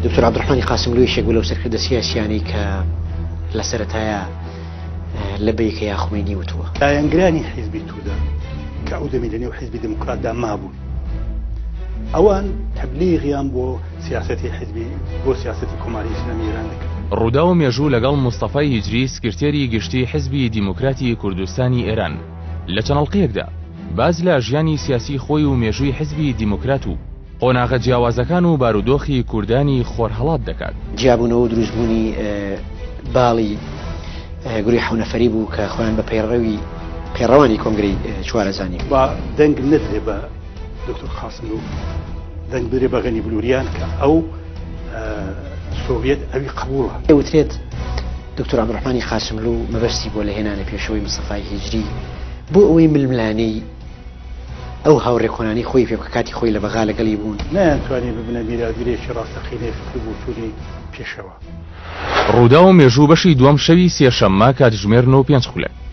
دکتۆر عەبدوڕحمانی قاسملوو یەکێک بوو لەو سەرکردە سیاسیانەی کە لە سەرەتایە لە بەیەکە یاخمینی وتووە دایانگرانی حیزبی توودا کە ئەو دەمی لە نێو حیزبی دموکراتدا مابوون ئەوان تەبلیغیان بۆ سیاسەتی حیزبی بۆ سیاسەتی کۆماری ئیسلامی ئێران دەکرد. ڕوودا و مێژوو لەگەڵ مستەفای هیجری سکرتێری گشتی حیزبی دیموکراتی کوردستانی ئێران لە چەنەڵقەیەکدا باز لە ژیانی سیاسی خۆی و مێژووی حیزبی دیموکرات و قۆناغە جیاوازەکان و بارودۆخی کوردانی خۆرهەڵات دەکات. جیابوونەوە و دروستبوونی باڵی گوری حەونەفەری بوو کە خۆیان بە پەیڕەوانی کۆنگرەی چوارەزانی با دەنگ نەدرێ بە دکتۆر قاسملوو دەنگ بدرێ بە غەنی بلووریان کە ئەو سۆڤێت ئەوی قبوڵە. وترێت دکتۆر عەبدوڕحمانی قاسملوو مەبەستی بۆ لە هێنانە پێشەوەی مستەفای هیجری بۆ ئەوەی ململانەی ئەو هاوڕێ کۆنانی خۆی پێ بکە کاتی خۆی لە بەغا لەگەڵی بوون نەیانتوانێت ببنە بیرادگرێکی ڕاستەقینەی فکر بۆ چوونی پێشەوە. ڕوودا و مێژوو بەشی دووەم شەوی سێشەممە کاتژمێر 9:05